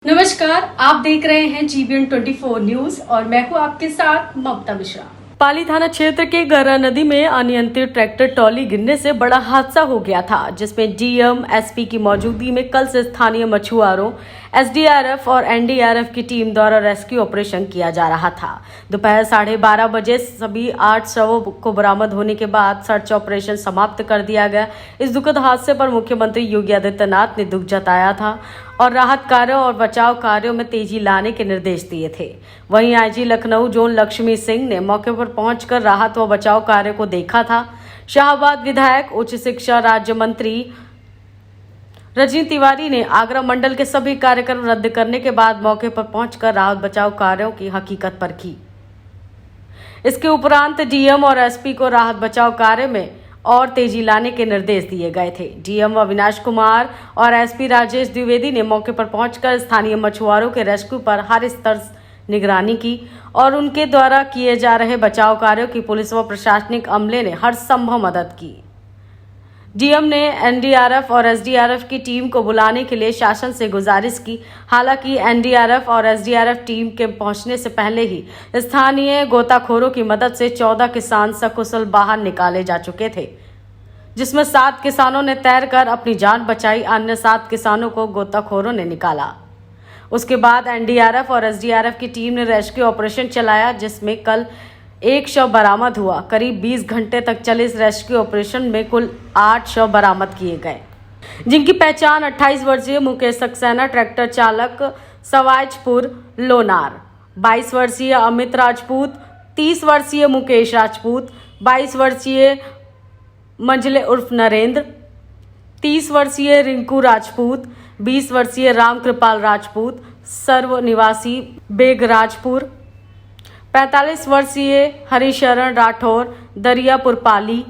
नमस्कार, आप देख रहे हैं जीबीएन 24 न्यूज और मैं हूं आपके साथ ममता मिश्रा। पाली थाना क्षेत्र के गरा नदी में अनियंत्रित ट्रैक्टर ट्रॉली गिरने से बड़ा हादसा हो गया था, जिसमें डीएम एसपी की मौजूदगी में कल से स्थानीय मछुआरों, एसडीआरएफ और एनडीआरएफ की टीम द्वारा रेस्क्यू ऑपरेशन किया जा रहा था। दोपहर 12:30 बजे सभी 8 शवों को बरामद होने के बाद सर्च ऑपरेशन समाप्त कर दिया गया। इस दुखद हादसे पर मुख्यमंत्री योगी आदित्यनाथ ने दुख जताया था और राहत कार्यों और बचाव कार्यों में तेजी लाने के निर्देश दिए थे। वहीं आईजी लखनऊ जोन लक्ष्मी सिंह ने मौके पर पहुंचकर राहत व बचाव कार्य को देखा था। शाहबाद विधायक, उच्च शिक्षा राज्य मंत्री रजनी तिवारी ने आगरा मंडल के सभी कार्यक्रम रद्द करने के बाद मौके पर पहुंचकर राहत बचाव कार्यों की हकीकत परखी। इसके उपरांत डीएम और एसपी को राहत बचाव कार्य में और तेजी लाने के निर्देश दिए गए थे। डीएम अविनाश कुमार और एसपी राजेश द्विवेदी ने मौके पर पहुंचकर स्थानीय मछुआरों के रेस्क्यू पर हर स्तर निगरानी की और उनके द्वारा किए जा रहे बचाव कार्यों की पुलिस व प्रशासनिक अमले ने हर संभव मदद की। डीएम ने एनडीआरएफ और एसडीआरएफ की टीम को बुलाने के लिए शासन से गुजारिश की। हालांकि एनडीआरएफ और एसडीआरएफ टीम के पहुंचने से पहले ही स्थानीय गोताखोरों की मदद से 14 किसान सकुशल बाहर निकाले जा चुके थे, जिसमें 7 किसानों ने तैरकर अपनी जान बचाई। अन्य 7 किसानों को गोताखोरों ने निकाला। उसके बाद एनडीआरएफ और एसडीआरएफ की टीम ने रेस्क्यू ऑपरेशन चलाया, जिसमें कल एक शव बरामद हुआ। करीब 20 घंटे तक चले इस रेस्क्यू ऑपरेशन में कुल 8 शव बरामद किए गए, जिनकी पहचान 28 वर्षीय मुकेश सक्सेना ट्रैक्टर चालक सवाजपुर लोनार, 22 वर्षीय अमित राजपूत, 30 वर्षीय मुकेश राजपूत, 22 वर्षीय मंजले उर्फ नरेंद्र, 30 वर्षीय रिंकू राजपूत, 20 वर्षीय रामकृपाल राजपूत, सर्व निवासी बेगराजपुर, 45 वर्षीय हरिशरण राठौर, दरियापुर पाली,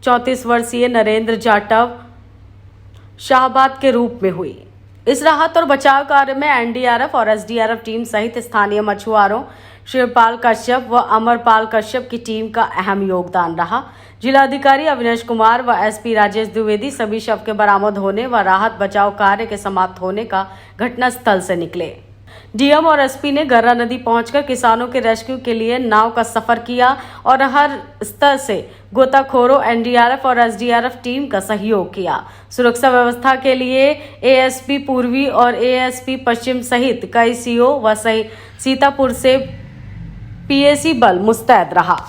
34 वर्षीय नरेंद्र जाटव शाहबाद के रूप में हुई। इस राहत और बचाव कार्य में एनडीआरएफ और एसडीआरएफ टीम सहित स्थानीय मछुआरों शिवपाल कश्यप व अमरपाल कश्यप की टीम का अहम योगदान रहा। जिलाधिकारी अविनाश कुमार व एसपी राजेश द्विवेदी सभी शव के बरामद होने व राहत बचाव कार्य के समाप्त होने का घटनास्थल से निकले। डीएम और एसपी ने गर्रा नदी पहुंचकर किसानों के रेस्क्यू के लिए नाव का सफर किया और हर स्तर से गोताखोरों, एनडीआरएफ और एसडीआरएफ टीम का सहयोग किया। सुरक्षा व्यवस्था के लिए एएसपी पूर्वी और एएसपी पश्चिम सहित कई सीओ व सीतापुर से पीएसी बल मुस्तैद रहा।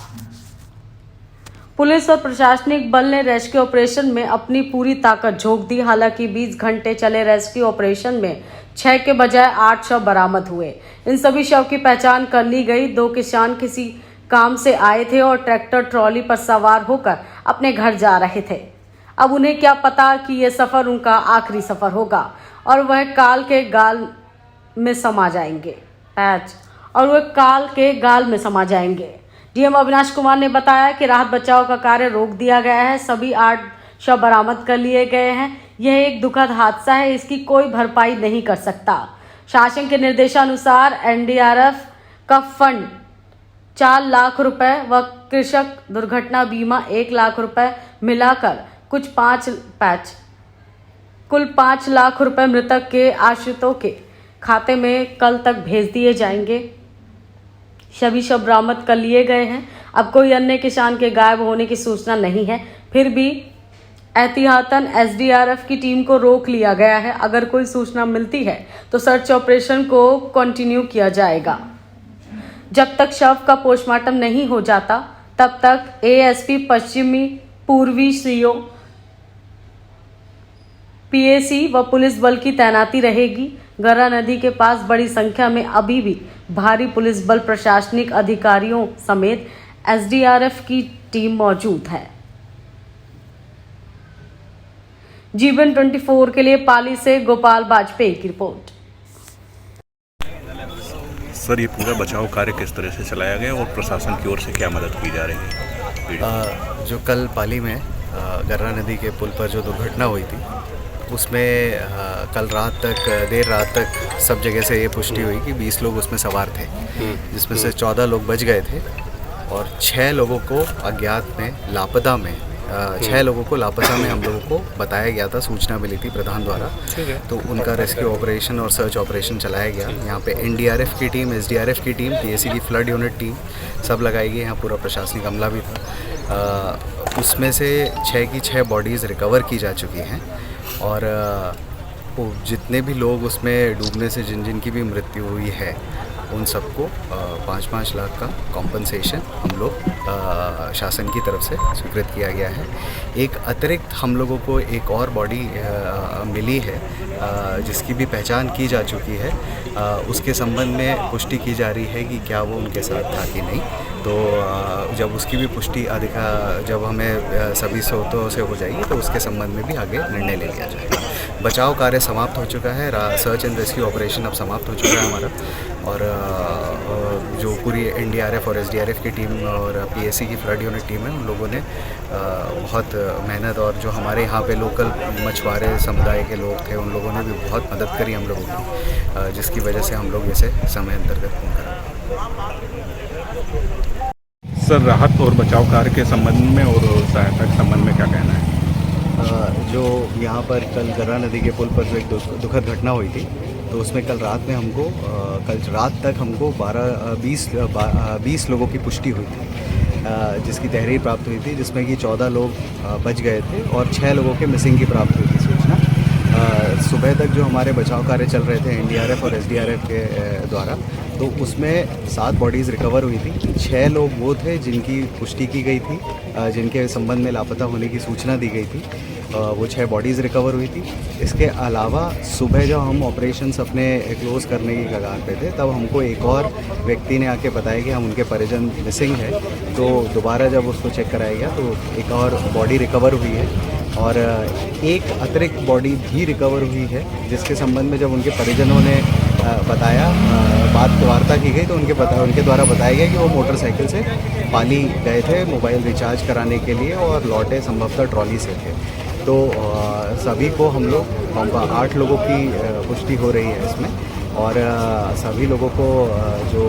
पुलिस और प्रशासनिक बल ने रेस्क्यू ऑपरेशन में अपनी पूरी ताकत झोंक दी। हालांकि 20 घंटे चले रेस्क्यू ऑपरेशन में 6 के बजाय 8 शव बरामद हुए। इन सभी शव की पहचान कर ली गई। 2 किसान किसी काम से आए थे और ट्रैक्टर ट्रॉली पर सवार होकर अपने घर जा रहे थे। अब उन्हें क्या पता कि यह सफर उनका आखिरी सफर होगा और वह काल के गाल में समा जाएंगे। डीएम अविनाश कुमार ने बताया कि राहत बचाव का कार्य रोक दिया गया है। सभी 8 शव बरामद कर लिए गए हैं। यह एक दुखद हादसा है, इसकी कोई भरपाई नहीं कर सकता। शासन के निर्देशानुसार एनडीआरएफ का फंड 4 लाख रुपए व कृषक दुर्घटना बीमा 1 लाख रुपए मिलाकर कुल 5 लाख रुपए मृतक के आश्रितों के खाते में कल तक भेज दिए जाएंगे। सभी शव बरामद कर लिए गए हैं। अब कोई अन्य किसान के गायब होने की सूचना नहीं है। फिर भी एहतियातन एसडीआरएफ की टीम को रोक लिया गया है। अगर कोई सूचना मिलती है तो सर्च ऑपरेशन को कंटिन्यू किया जाएगा। जब तक शव का पोस्टमार्टम नहीं हो जाता तब तक एएसपी पश्चिमी पूर्वी सीओ, पीएसी व पुलिस बल की तैनाती रहेगी। गर्रा नदी के पास बड़ी संख्या में अभी भी भारी पुलिस बल, प्रशासनिक अधिकारियों समेत एसडीआरएफ की टीम मौजूद है। जीबीएन 24 के लिए पाली से गोपाल बाजपेयी की रिपोर्ट। सर, ये पूरा बचाव कार्य किस तरह से चलाया गया और प्रशासन की ओर से क्या मदद की जा रही है? जो कल पाली में गर्रा नदी के पुल पर जो दुर्घटना हुई थी, उसमें कल देर रात तक सब जगह से ये पुष्टि हुई कि 20 लोग उसमें सवार थे, जिसमें से 14 लोग बच गए थे और 6 लोगों को अज्ञात में लापता में 6 लोगों को लापता में हम लोगों को बताया गया था, सूचना मिली थी प्रधान द्वारा। तो उनका रेस्क्यू ऑपरेशन और सर्च ऑपरेशन चलाया गया। यहाँ पे एनडीआरएफ की टीम, एसडीआरएफ की टीम, पीएसी की फ्लड यूनिट टीम सब लगाई गई। यहाँ पूरा प्रशासनिक अमला भी था। उसमें से 6 की 6 बॉडीज़ रिकवर की जा चुकी हैं और वो जितने भी लोग उसमें डूबने से जिन की भी मृत्यु हुई है उन सबको 5-5 लाख का कॉम्पनसेशन हम लोग शासन की तरफ से स्वीकृत किया गया है। एक अतिरिक्त हम लोगों को एक और बॉडी मिली है जिसकी भी पहचान की जा चुकी है। उसके संबंध में पुष्टि की जा रही है कि क्या वो उनके साथ था कि नहीं। तो जब उसकी भी पुष्टि जब हमें सभी स्रोतों से हो जाएगी तो उसके संबंध में भी आगे निर्णय ले लिया जाएगा। बचाव कार्य समाप्त हो चुका है। सर्च एंड रेस्क्यू ऑपरेशन अब समाप्त हो चुका है हमारा। और जो पूरी एनडीआरएफ और एसडीआरएफ की टीम और पीएसी की फ्लड यूनिट टीम है, उन लोगों ने बहुत मेहनत, और जो हमारे यहाँ पे लोकल मछुआरे समुदाय के लोग थे उन लोगों ने भी बहुत मदद करी हम लोगों की, जिसकी वजह से हम लोग इसे समय अंतर्गत पूर्ण करा। सर, राहत और बचाव कार्य के संबंध में और सहायता के संबंध में क्या कहना है? जो यहाँ पर कल गर्रा नदी के पुल पर जो एक दुखद घटना हुई थी, तो उसमें कल रात में हमको कल रात तक हमको 20 लोगों की पुष्टि हुई थी, जिसकी तहरीर प्राप्त हुई थी, जिसमें कि 14 लोग बच गए थे और 6 लोगों के मिसिंग की प्राप्त हुई थी सूचना। सुबह तक जो हमारे बचाव कार्य चल रहे थे एनडीआरएफ और एसडीआरएफ के द्वारा, तो उसमें 7 बॉडीज़ रिकवर हुई थी। 6 लोग वो थे जिनकी पुष्टि की गई थी, जिनके संबंध में लापता होने की सूचना दी गई थी। वो 6 बॉडीज़ रिकवर हुई थी। इसके अलावा सुबह जब हम ऑपरेशंस अपने क्लोज़ करने की कगार पे थे, तब हमको एक और व्यक्ति ने आके बताया कि हम उनके परिजन मिसिंग है। तो दोबारा जब उसको चेक कराया गया तो एक और बॉडी रिकवर हुई है और एक अतिरिक्त बॉडी भी रिकवर हुई है, जिसके संबंध में जब उनके परिजनों ने बताया, वार्ता की गई, तो उनके द्वारा बताया गया कि वो मोटरसाइकिल से पाली गए थे मोबाइल रिचार्ज कराने के लिए और लौटे संभवतः ट्रॉली से थे। तो सभी को हम लोग 8 लोगों की पुष्टि हो रही है इसमें, और सभी लोगों को जो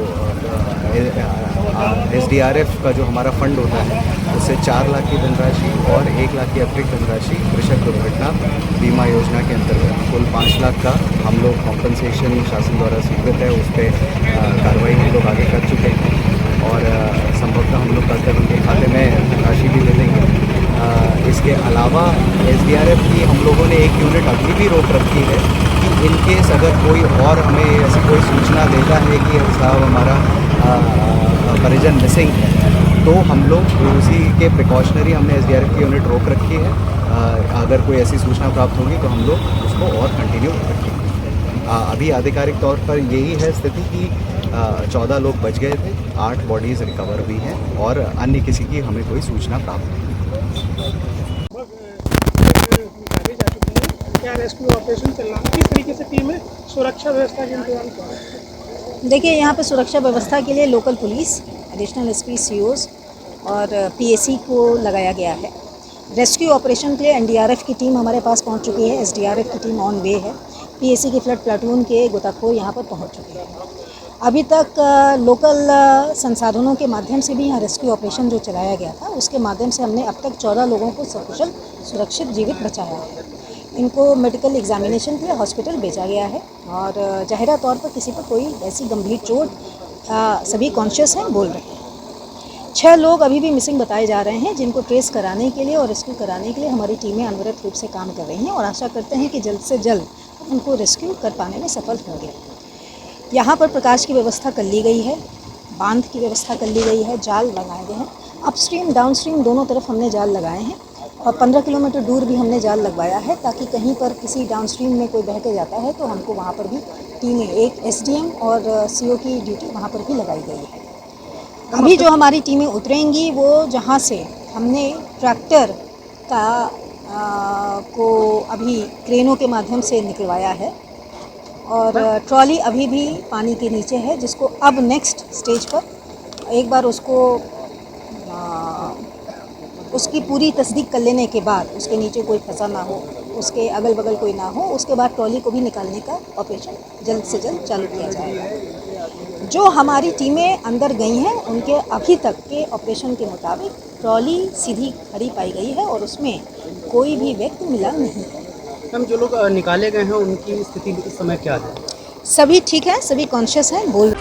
एसडीआरएफ का जो हमारा फंड होता है उससे 4 लाख की धनराशि और 1 लाख की अतिरिक्त धनराशि कृषक दुर्घटना बीमा योजना के अंतर्गत कुल 5 लाख का हम लोग कॉम्पनसेशन शासन द्वारा स्वीकृत है, उस पर कार्रवाई हम लोग आगे कर चुके हैं और संभवतः हम लोग कल तक उनके खाते में धनराशि भी दे देंगे। इसके अलावा एसडीआरएफ की हम लोगों ने एक यूनिट अभी भी रोक रखी है कि इन केस अगर कोई और हमें ऐसी कोई सूचना देता है कि साहब हमारा परिजन मिसिंग है, तो हम लोग उसी के प्रिकॉशनरी हमने एसडीआरएफ की यूनिट रोक रखी है। अगर कोई ऐसी सूचना प्राप्त होगी तो हम लोग उसको और कंटिन्यू रखेंगे। अभी आधिकारिक तौर पर यही है स्थिति कि 14 लोग बच गए थे, 8 बॉडीज़ रिकवर हुई हैं और अन्य किसी की हमें कोई सूचना प्राप्त नहीं। क्या रेस्क्यू ऑपरेशन चल रहा है, किस तरीके से टीम है सुरक्षा व्यवस्था के इंतजाम कर रही है? देखिए, यहाँ पे सुरक्षा व्यवस्था के लिए local police, additional SP, COs और पीएसी को लगाया गया है। रेस्क्यू ऑपरेशन के लिए एनडीआरएफ की टीम हमारे पास पहुँच चुकी है, एसडीआरएफ की टीम ऑन वे है, पीएसी की फ्लड प्लाटून के गोताखोर यहाँ पर पहुँच चुके हैं। अभी तक लोकल संसाधनों के माध्यम से भी यहाँ रेस्क्यू ऑपरेशन जो चलाया गया था उसके माध्यम से हमने अब तक 14 लोगों को सकुशल सुरक्षित जीवित बचाया है। इनको मेडिकल एग्जामिनेशन के लिए हॉस्पिटल भेजा गया है और ज़ाहिरा तौर पर किसी पर कोई ऐसी गंभीर चोट, सभी कॉन्शियस हैं, बोल रहे हैं। 6 लोग अभी भी मिसिंग बताए जा रहे हैं, जिनको ट्रेस कराने के लिए और रेस्क्यू कराने के लिए हमारी टीमें अनवरत रूप से काम कर रही हैं और आशा करते हैं कि जल्द से जल्द उनको रेस्क्यू कर पाने में सफल होंगे। यहाँ पर प्रकाश की व्यवस्था कर ली गई है, बांध की व्यवस्था कर ली गई है, जाल लगाए गए हैं। अपस्ट्रीम डाउनस्ट्रीम दोनों तरफ हमने जाल लगाए हैं और 15 किलोमीटर दूर भी हमने जाल लगवाया है, ताकि कहीं पर किसी डाउनस्ट्रीम में कोई बह के जाता है तो हमको वहाँ पर भी टीमें, एक एसडीएम और सीओ की ड्यूटी वहाँ पर भी लगाई गई है। अभी जो हमारी टीमें उतरेंगी वो जहाँ से हमने ट्रैक्टर का को अभी क्रेनों के माध्यम से निकलवाया है और ट्रॉली अभी भी पानी के नीचे है, जिसको अब नेक्स्ट स्टेज पर एक बार उसकी पूरी तस्दीक कर लेने के बाद, उसके नीचे कोई फंसा ना हो, उसके अगल बगल कोई ना हो, उसके बाद ट्रॉली को भी निकालने का ऑपरेशन जल्द से जल्द चालू किया जाएगा। जो हमारी टीमें अंदर गई हैं उनके अभी तक के ऑपरेशन के मुताबिक ट्रॉली सीधी खड़ी पाई गई है और उसमें कोई भी व्यक्ति मिला नहीं है। मैम, जो लोग निकाले गए हैं उनकी स्थिति इस समय क्या है? सभी ठीक है, सभी कॉन्शियस हैं, बोल